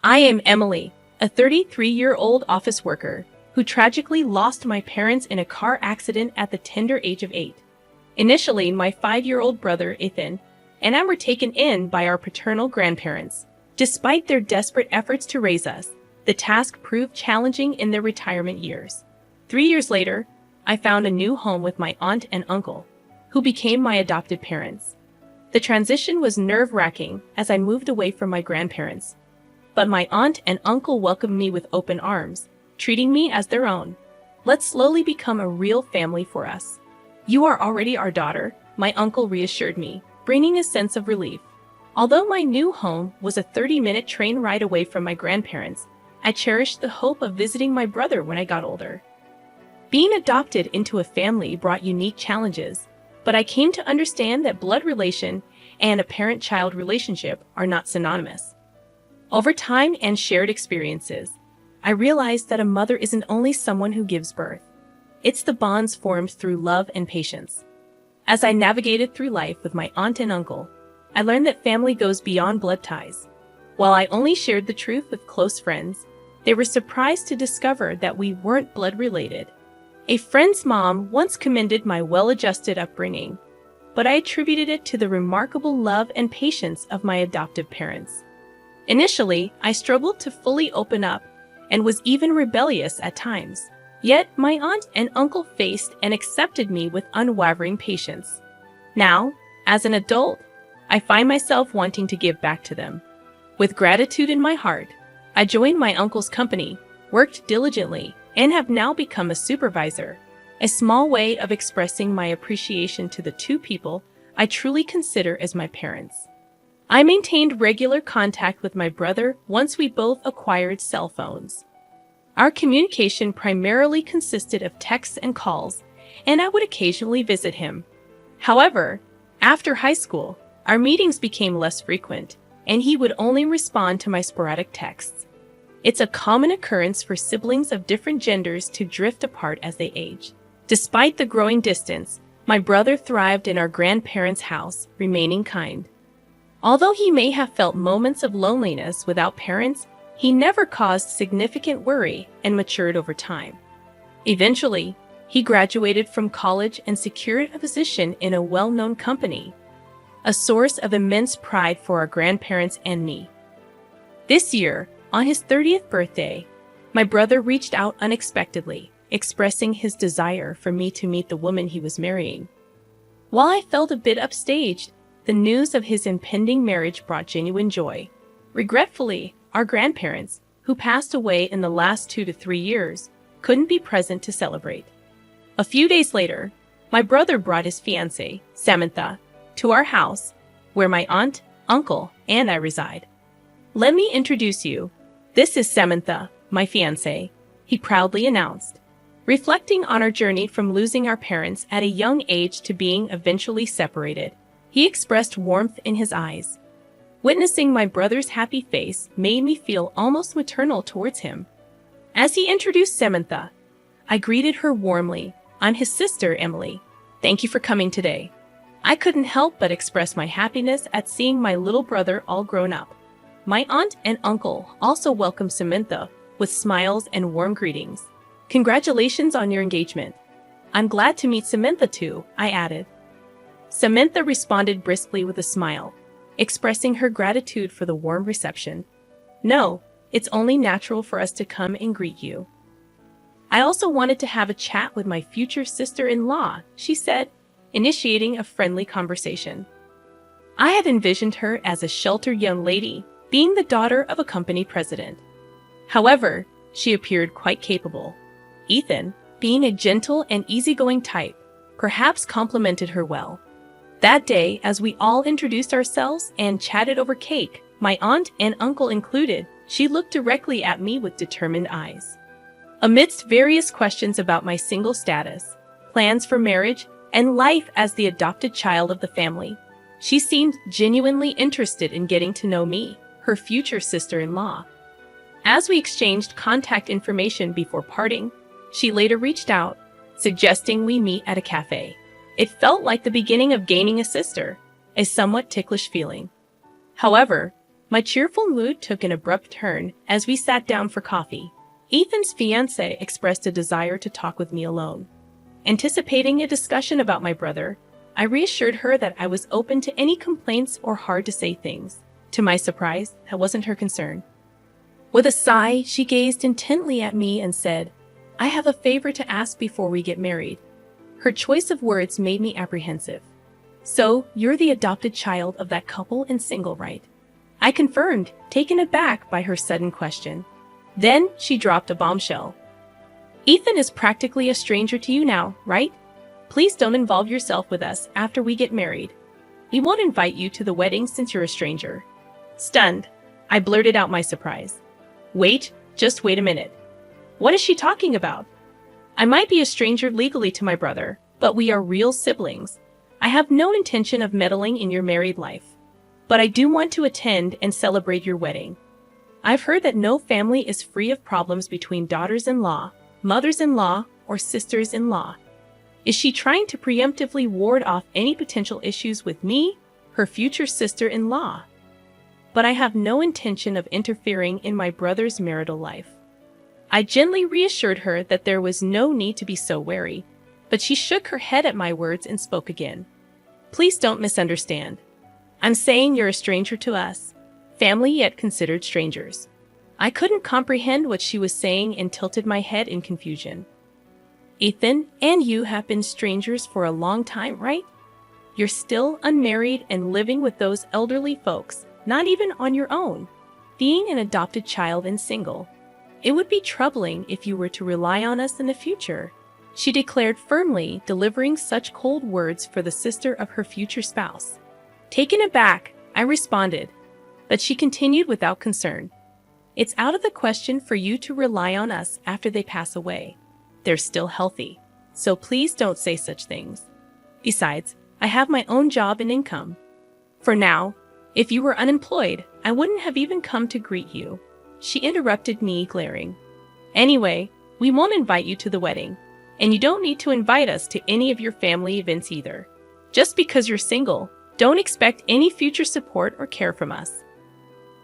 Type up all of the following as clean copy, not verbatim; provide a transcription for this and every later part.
I am Emily, a 33-year-old office worker who tragically lost my parents in a car accident at the tender age of 8. Initially, my 5-year-old brother, Ethan, and I were taken in by our paternal grandparents. Despite their desperate efforts to raise us, the task proved challenging in their retirement years. 3 years later, I found a new home with my aunt and uncle, who became my adopted parents. The transition was nerve-wracking as I moved away from my grandparents, but my aunt and uncle welcomed me with open arms, treating me as their own. Let's slowly become a real family for us. You are already our daughter, my uncle reassured me, bringing a sense of relief. Although my new home was a 30-minute train ride away from my grandparents, I cherished the hope of visiting my brother when I got older. Being adopted into a family brought unique challenges, but I came to understand that blood relation and a parent-child relationship are not synonymous. Over time and shared experiences, I realized that a mother isn't only someone who gives birth. It's the bonds formed through love and patience. As I navigated through life with my aunt and uncle, I learned that family goes beyond blood ties. While I only shared the truth with close friends, they were surprised to discover that we weren't blood related. A friend's mom once commended my well-adjusted upbringing, but I attributed it to the remarkable love and patience of my adoptive parents. Initially, I struggled to fully open up and was even rebellious at times. Yet, my aunt and uncle faced and accepted me with unwavering patience. Now, as an adult, I find myself wanting to give back to them. With gratitude in my heart, I joined my uncle's company, worked diligently, and have now become a supervisor, a small way of expressing my appreciation to the two people I truly consider as my parents. I maintained regular contact with my brother once we both acquired cell phones. Our communication primarily consisted of texts and calls, and I would occasionally visit him. However, after high school, our meetings became less frequent, and he would only respond to my sporadic texts. It's a common occurrence for siblings of different genders to drift apart as they age. Despite the growing distance, my brother thrived in our grandparents' house, remaining kind. Although he may have felt moments of loneliness without parents, he never caused significant worry and matured over time. Eventually, he graduated from college and secured a position in a well-known company, a source of immense pride for our grandparents and me. This year, on his 30th birthday, my brother reached out unexpectedly, expressing his desire for me to meet the woman he was marrying. While I felt a bit upstaged, the news of his impending marriage brought genuine joy. Regretfully, our grandparents, who passed away in the last 2 to 3 years, couldn't be present to celebrate. A few days later, my brother brought his fiancée, Samantha, to our house, where my aunt, uncle, and I reside. "Let me introduce you. This is Samantha, my fiancée," he proudly announced. Reflecting on our journey from losing our parents at a young age to being eventually separated, he expressed warmth in his eyes. Witnessing my brother's happy face made me feel almost maternal towards him. As he introduced Samantha, I greeted her warmly. "I'm his sister, Emily. Thank you for coming today." I couldn't help but express my happiness at seeing my little brother all grown up. My aunt and uncle also welcomed Samantha with smiles and warm greetings. "Congratulations on your engagement. I'm glad to meet Samantha too," I added. Samantha responded briskly with a smile, expressing her gratitude for the warm reception. "No, it's only natural for us to come and greet you. I also wanted to have a chat with my future sister-in-law," she said, initiating a friendly conversation. I had envisioned her as a sheltered young lady, being the daughter of a company president. However, she appeared quite capable. Ethan, being a gentle and easygoing type, perhaps complemented her well. That day, as we all introduced ourselves and chatted over cake, my aunt and uncle included, she looked directly at me with determined eyes. Amidst various questions about my single status, plans for marriage, and life as the adopted child of the family, she seemed genuinely interested in getting to know me, her future sister-in-law. As we exchanged contact information before parting, she later reached out, suggesting we meet at a cafe. It felt like the beginning of gaining a sister, a somewhat ticklish feeling. However, My cheerful mood took an abrupt turn as we sat down for coffee. Ethan's fiancée expressed a desire to talk with me alone. Anticipating a discussion about my brother, I reassured her that I was open to any complaints or hard-to-say things. To my surprise, that wasn't her concern. With a sigh, she gazed intently at me and said, "I have a favor to ask before we get married." Her choice of words made me apprehensive. "So, you're the adopted child of that couple and single, right?" I confirmed, taken aback by her sudden question. Then she dropped a bombshell. "Ethan is practically a stranger to you now, right? Please don't involve yourself with us after we get married. We won't invite you to the wedding since you're a stranger." Stunned, I blurted out my surprise. "Wait, just wait a minute. What is she talking about? I might be a stranger legally to my brother, but we are real siblings. I have no intention of meddling in your married life. But I do want to attend and celebrate your wedding. I've heard that no family is free of problems between daughters-in-law, mothers-in-law, or sisters-in-law. Is she trying to preemptively ward off any potential issues with me, her future sister-in-law? But I have no intention of interfering in my brother's marital life." I gently reassured her that there was no need to be so wary, but she shook her head at my words and spoke again. "Please don't misunderstand. I'm saying you're a stranger to us, family yet considered strangers." I couldn't comprehend what she was saying and tilted my head in confusion. "Ethan and you have been strangers for a long time, right? You're still unmarried and living with those elderly folks, not even on your own, being an adopted child and single. It would be troubling if you were to rely on us in the future," she declared firmly, delivering such cold words for the sister of her future spouse. Taken aback, I responded, but she continued without concern. "It's out of the question for you to rely on us after they pass away. They're still healthy, so please don't say such things. Besides, I have my own job and income. For now, if you were unemployed, I wouldn't have even come to greet you," she interrupted me, glaring. "Anyway, we won't invite you to the wedding, and you don't need to invite us to any of your family events either. Just because you're single, don't expect any future support or care from us."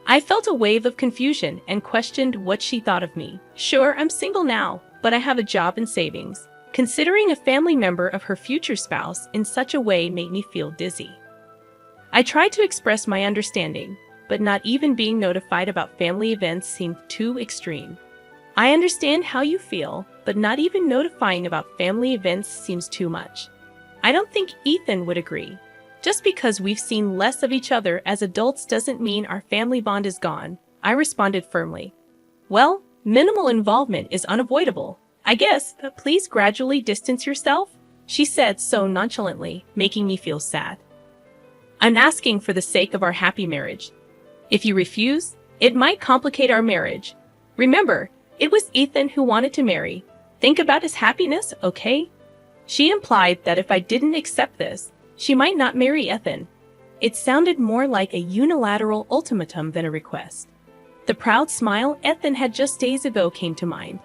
I felt a wave of confusion and questioned what she thought of me. Sure, I'm single now, but I have a job and savings. Considering a family member of her future spouse in such a way made me feel dizzy. I tried to express my understanding, but not even being notified about family events seemed too extreme. "I understand how you feel, but not even notifying about family events seems too much. I don't think Ethan would agree. Just because we've seen less of each other as adults doesn't mean our family bond is gone," I responded firmly. "Well, minimal involvement is unavoidable, I guess, but please gradually distance yourself," she said so nonchalantly, making me feel sad. "I'm asking for the sake of our happy marriage. If you refuse, it might complicate our marriage. Remember, it was Ethan who wanted to marry. Think about his happiness, okay?" She implied that if I didn't accept this, she might not marry Ethan. It sounded more like a unilateral ultimatum than a request. The proud smile Ethan had just days ago came to mind.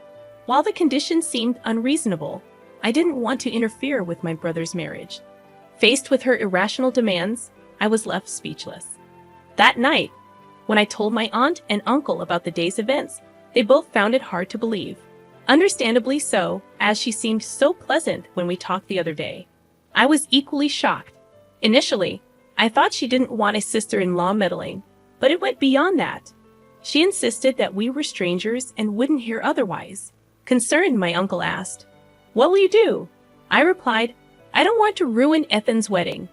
While the conditions seemed unreasonable, I didn't want to interfere with my brother's marriage. Faced with her irrational demands, I was left speechless. That night, when I told my aunt and uncle about the day's events, they both found it hard to believe. Understandably so, as she seemed so pleasant when we talked the other day. I was equally shocked. Initially, I thought she didn't want a sister-in-law meddling, but it went beyond that. She insisted that we were strangers and wouldn't hear otherwise. Concerned, my uncle asked, "What will you do?" I replied, "I don't want to ruin Ethan's wedding.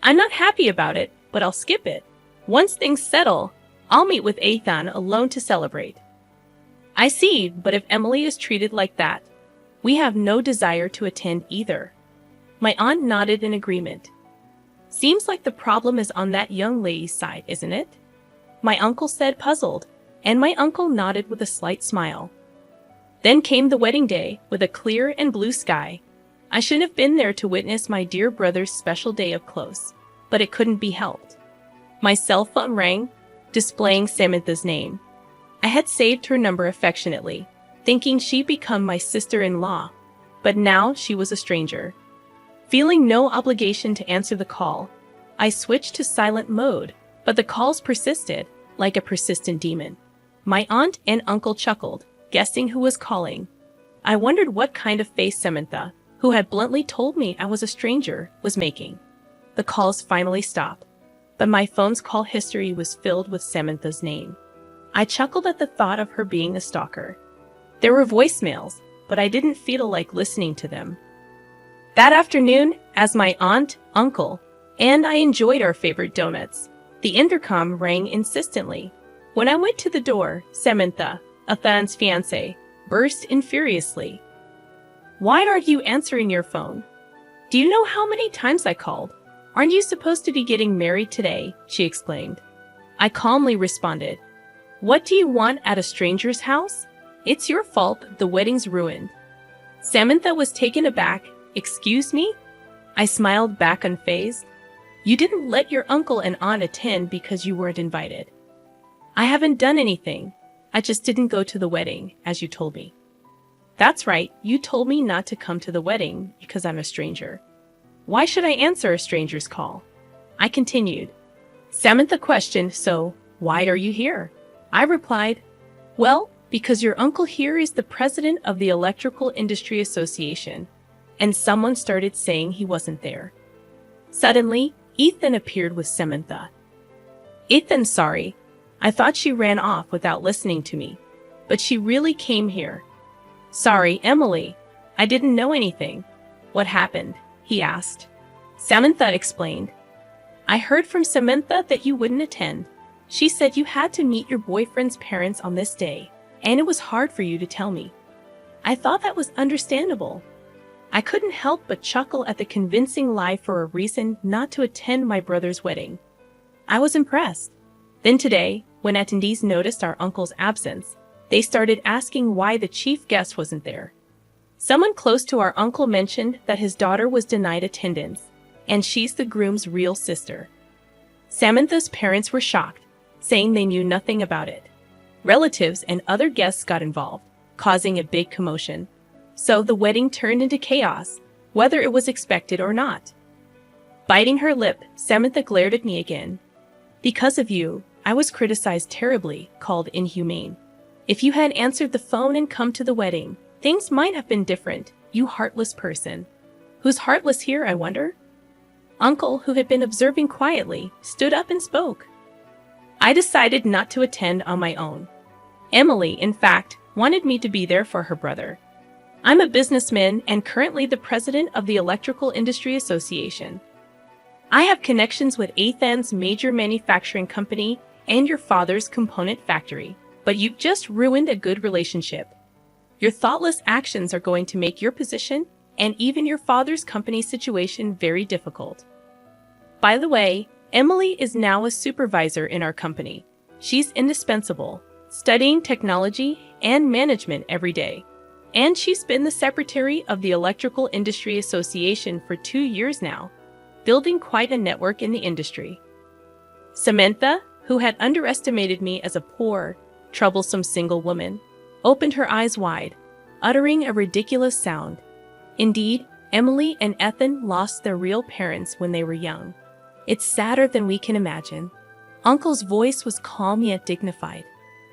I'm not happy about it, but I'll skip it. Once things settle, I'll meet with Ethan alone to celebrate." "I see, but if Emily is treated like that, we have no desire to attend either." My aunt nodded in agreement. "Seems like the problem is on that young lady's side, isn't it?" My uncle said, puzzled, and my uncle nodded with a slight smile. Then came the wedding day, with a clear and blue sky. I shouldn't have been there to witness my dear brother's special day up close, but it couldn't be helped. My cell phone rang, displaying Samantha's name. I had saved her number affectionately, thinking she'd become my sister-in-law, but now she was a stranger. Feeling no obligation to answer the call, I switched to silent mode, but the calls persisted, like a persistent demon. My aunt and uncle chuckled, guessing who was calling. I wondered what kind of face Samantha, who had bluntly told me I was a stranger, was making. The calls finally stopped, but my phone's call history was filled with Samantha's name. I chuckled at the thought of her being a stalker. There were voicemails, but I didn't feel like listening to them. That afternoon, as my aunt, uncle, and I enjoyed our favorite donuts, the intercom rang insistently. When I went to the door, Samantha, Ethan's fiancée, burst in furiously. Why aren't you answering your phone? Do you know how many times I called? Aren't you supposed to be getting married today? She exclaimed. I calmly responded. What do you want at a stranger's house? It's your fault the wedding's ruined. Samantha was taken aback. Excuse me? I smiled back unfazed. You didn't let your uncle and aunt attend because you weren't invited. I haven't done anything. I just didn't go to the wedding, as you told me. That's right, you told me not to come to the wedding because I'm a stranger. Why should I answer a stranger's call? I continued. Samantha questioned, so, why are you here? I replied, well, because your uncle here is the president of the Electrical Industry Association, and someone started saying he wasn't there. Suddenly, Ethan appeared with Samantha. Ethan, sorry. I thought she ran off without listening to me, but she really came here. Sorry, Emily. I didn't know anything. What happened? He asked. Samantha explained. I heard from Samantha that you wouldn't attend. She said you had to meet your boyfriend's parents on this day, and it was hard for you to tell me. I thought that was understandable. I couldn't help but chuckle at the convincing lie for a reason not to attend my brother's wedding. I was impressed. Then today, when attendees noticed our uncle's absence, they started asking why the chief guest wasn't there. Someone close to our uncle mentioned that his daughter was denied attendance, and she's the groom's real sister. Samantha's parents were shocked, saying they knew nothing about it. Relatives and other guests got involved, causing a big commotion. So the wedding turned into chaos, whether it was expected or not. Biting her lip, Samantha glared at me again. Because of you, I was criticized terribly, called inhumane. If you had answered the phone and come to the wedding, things might have been different, you heartless person. Who's heartless here, I wonder? Uncle, who had been observing quietly, stood up and spoke. I decided not to attend on my own. Emily, in fact, wanted me to be there for her brother. I'm a businessman and currently the president of the Electrical Industry Association. I have connections with Ethan's major manufacturing company and your father's component factory, but you've just ruined a good relationship. Your thoughtless actions are going to make your position and even your father's company situation very difficult. By the way, Emily is now a supervisor in our company. She's indispensable, studying technology and management every day. And she's been the secretary of the Electrical Industry Association for 2 years now, building quite a network in the industry. Samantha, who had underestimated me as a poor, troublesome single woman, opened her eyes wide, uttering a ridiculous sound. Indeed, Emily and Ethan lost their real parents when they were young. It's sadder than we can imagine. Uncle's voice was calm yet dignified,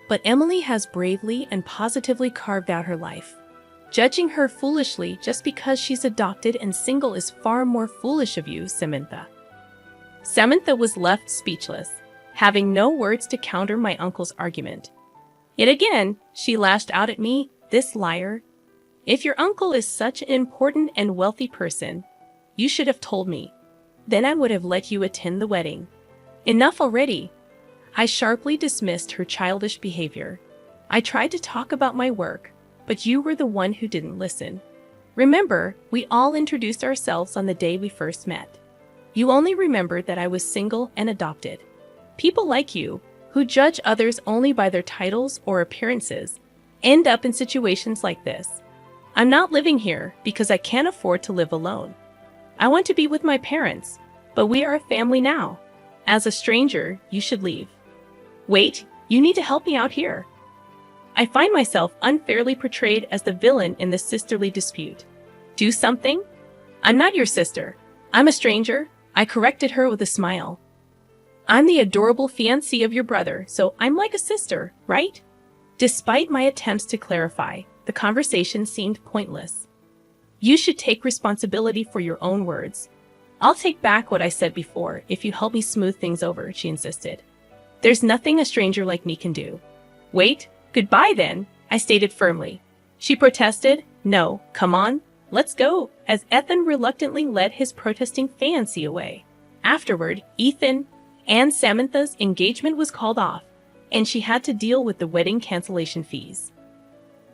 but Emily has bravely and positively carved out her life. Judging her foolishly just because she's adopted and single is far more foolish of you, Samantha. Samantha was left speechless, having no words to counter my uncle's argument. Yet again, she lashed out at me, this liar. If your uncle is such an important and wealthy person, you should have told me. Then I would have let you attend the wedding. Enough already. I sharply dismissed her childish behavior. I tried to talk about my work, but you were the one who didn't listen. Remember, we all introduced ourselves on the day we first met. You only remembered that I was single and adopted. People like you, who judge others only by their titles or appearances, end up in situations like this. I'm not living here because I can't afford to live alone. I want to be with my parents, but we are a family now. As a stranger, you should leave. Wait, you need to help me out here. I find myself unfairly portrayed as the villain in this sisterly dispute. Do something? I'm not your sister. I'm a stranger, I corrected her with a smile. I'm the adorable fiancée of your brother, so I'm like a sister, right? Despite my attempts to clarify, the conversation seemed pointless. You should take responsibility for your own words. I'll take back what I said before if you help me smooth things over, she insisted. There's nothing a stranger like me can do. Wait, goodbye then, I stated firmly. She protested, no, come on, let's go, as Ethan reluctantly led his protesting fiancé away. Afterward, Ethan and Samantha's engagement was called off, and she had to deal with the wedding cancellation fees.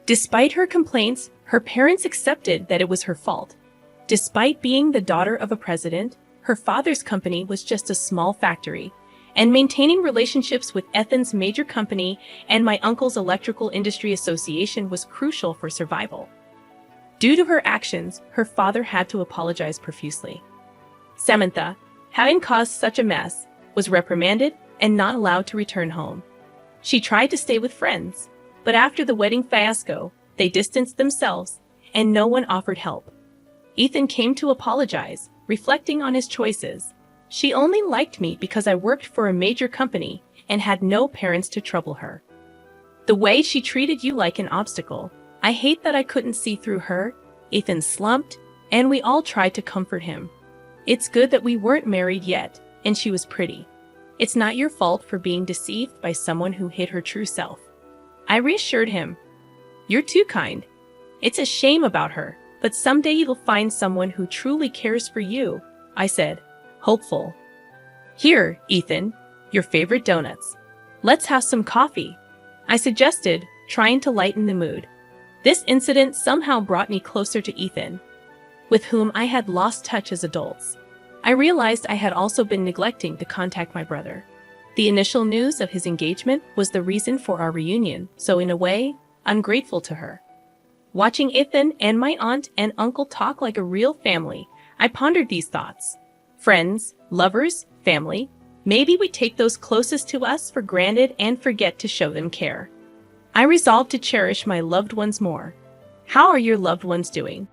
Despite her complaints, her parents accepted that it was her fault. Despite being the daughter of a president, her father's company was just a small factory, and maintaining relationships with Ethan's major company and my uncle's electrical industry association was crucial for survival. Due to her actions, her father had to apologize profusely. Samantha, having caused such a mess, was reprimanded and not allowed to return home. She tried to stay with friends, but after the wedding fiasco, they distanced themselves, and no one offered help. Ethan came to apologize, reflecting on his choices. She only liked me because I worked for a major company and had no parents to trouble her. The way she treated you like an obstacle. I hate that I couldn't see through her. Ethan slumped, and we all tried to comfort him. It's good that we weren't married yet, and she was pretty. It's not your fault for being deceived by someone who hid her true self. I reassured him. You're too kind. It's a shame about her, but someday you'll find someone who truly cares for you, I said, hopeful. Here, Ethan, your favorite donuts. Let's have some coffee, I suggested, trying to lighten the mood. This incident somehow brought me closer to Ethan, with whom I had lost touch as adults. I realized I had also been neglecting to contact my brother. The initial news of his engagement was the reason for our reunion, so in a way, I'm grateful to her. Watching Ethan and my aunt and uncle talk like a real family, I pondered these thoughts. Friends, lovers, family, maybe we take those closest to us for granted and forget to show them care. I resolved to cherish my loved ones more. How are your loved ones doing?